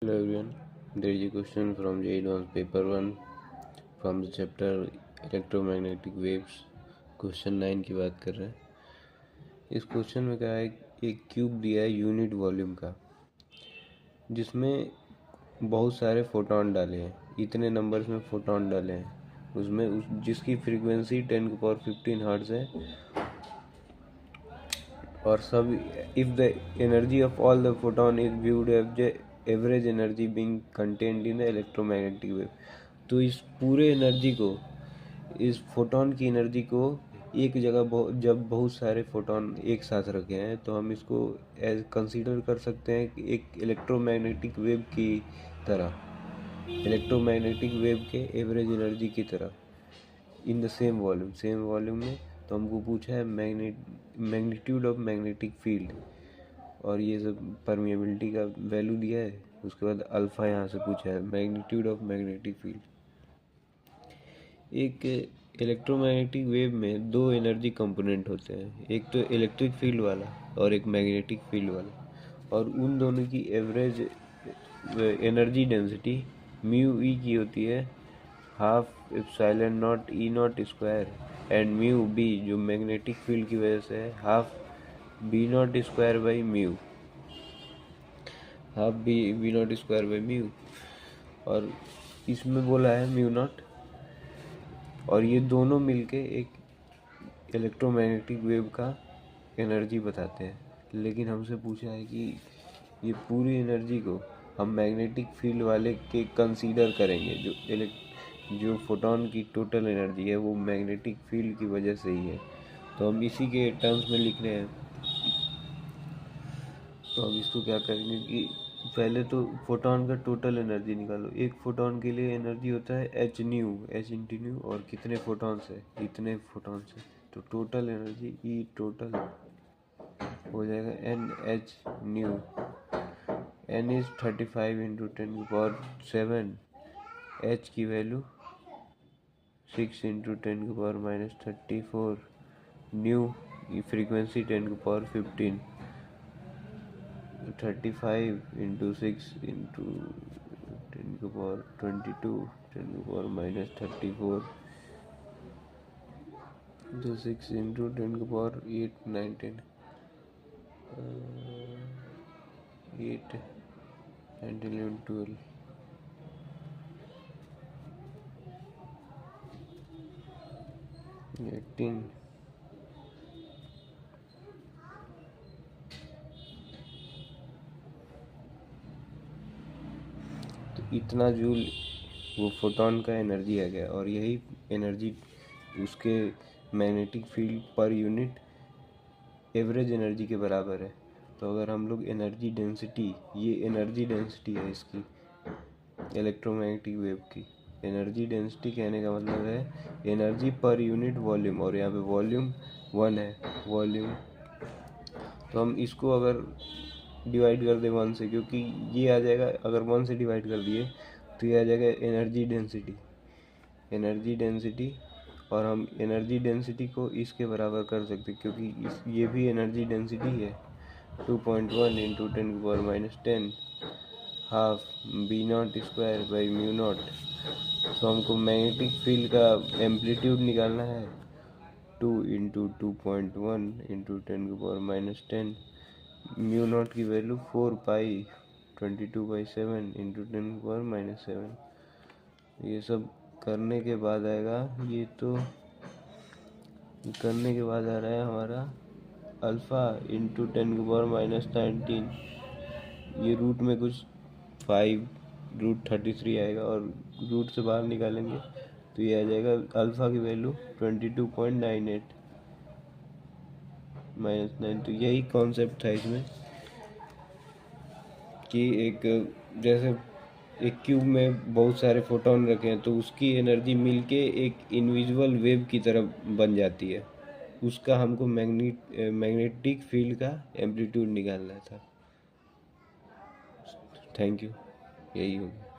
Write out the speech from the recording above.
Hello everyone, there is a question from JEE Advanced paper 1 from the chapter electromagnetic waves. Question 9 की बात कर रहे हैं। इस क्वेश्चन में क्या है, एक क्यूब दिया है यूनिट वॉल्यूम का, जिसमें बहुत सारे फोटोन डाले हैं, इतने नंबर्स में फोटोन डाले हैं उसमें, जिसकी फ्रीक्वेंसी 10⁻15 हर्ट्ज है, और सब if the energy of all the photon is viewed average energy being contained in the electromagnetic wave. तो इस पूरे एनर्जी को, इस फोटोन की एनर्जी को एक जगह जब बहुत सारे फोटोन एक साथ रखे हैं, तो हम इसको एज कंसीडर कर सकते हैं कि एक इलेक्ट्रोमैग्नेटिक वेव की तरह, इलेक्ट्रोमैग्नेटिक वेव के एवरेज एनर्जी की तरह, इन द सेम वॉल्यूम में। तो हमको पूछा है मैग्नीट्यूड ऑफ मैग्नेटिक फील्ड, और ये सब परमिएबिलिटी का वैल्यू दिया है। उसके बाद अल्फ़ा यहाँ से पूछा है, मैग्नीट्यूड ऑफ मैग्नेटिक फील्ड। एक इलेक्ट्रोमैग्नेटिक वेव में दो एनर्जी कंपोनेंट होते हैं, एक तो इलेक्ट्रिक फील्ड वाला और एक मैग्नेटिक फील्ड वाला, और उन दोनों की average energy density mu E की होती है, half epsilon not E not square, and mu B जो मैग्नेटिक फील्ड की वजह से है, half B not square by mu, half B not square by mu. और इसमें बोला है म्यू नॉट, और ये दोनों मिलके एक इलेक्ट्रोमैग्नेटिक वेव का एनर्जी बताते हैं। लेकिन हमसे पूछा है कि ये पूरी एनर्जी को हम मैग्नेटिक फील्ड वाले के कंसीडर करेंगे, जो फोटोन की टोटल एनर्जी है वो मैग्नेटिक फील्ड की वजह से ही है। तो हम इसी के टर्म्स में लिख रहे हैं। तो हम इसको क्या करेंगे कि पहले तो फोटोन का टोटल एनर्जी निकालो। एक फोटोन के लिए एनर्जी होता है एच इंटू न्यू, और कितने फोटॉन्स है, इतने फोटॉन्स है, तो टोटल एनर्जी ई टोटल हो जाएगा N H nu. N is 35 into 10⁻7, H की वैल्यू 6 इंटू 10⁻34, न्यू की फ्रीक्वेंसी 10⁻15, 35 इंटू 6 इंटू 10⁻22, 10⁻34, तो 6 इंटू 10⁻8 19 8 9 11 12 18। तो इतना जूल वो फोटोन का एनर्जी आ गया, और यही एनर्जी उसके magnetic field per unit average energy के बराबर है। तो अगर हम लोग एनर्जी डेंसिटी, ये एनर्जी डेंसिटी है इसकी इलेक्ट्रोमैग्नेटिक वेव की, एनर्जी डेंसिटी कहने का मतलब है एनर्जी पर यूनिट वॉल्यूम, और यहाँ पे वॉल्यूम 1 है वॉल्यूम। तो हम इसको अगर डिवाइड कर दें 1 से, क्योंकि ये आ जाएगा, अगर 1 से डिवाइड कर दिए तो ये आ जाएगा एनर्जी डेंसिटी, और हम एनर्जी डेंसिटी को इसके बराबर कर सकते, क्योंकि ये भी एनर्जी डेंसिटी है, 2.1 into 10⁻10, half B not square by mu not. तो हमको मैग्नेटिक फील्ड का एम्पलीट्यूड निकालना है, 2 इंटू 2.1 इंटू 10⁻10, म्यू नॉट की वैल्यू 4 पाई 22/7 इंटू 10⁻7। ये सब करने के बाद आएगा, ये तो करने के बाद आ रहा है हमारा अल्फ़ा इंटू 10⁻19, ये रूट में कुछ 5√33 आएगा, और रूट से बाहर निकालेंगे तो ये आ जाएगा अल्फ़ा की वैल्यू 22.98 -9। तो यही कॉन्सेप्ट था इसमें कि एक, जैसे एक क्यूब में बहुत सारे फोटोन रखे हैं, तो उसकी एनर्जी मिलके एक इनविजिबल वेव की तरह बन जाती है। उसका हमको मैग्नेटिक फील्ड का एम्पलीट्यूड निकालना था। थैंक यू, यही होगा।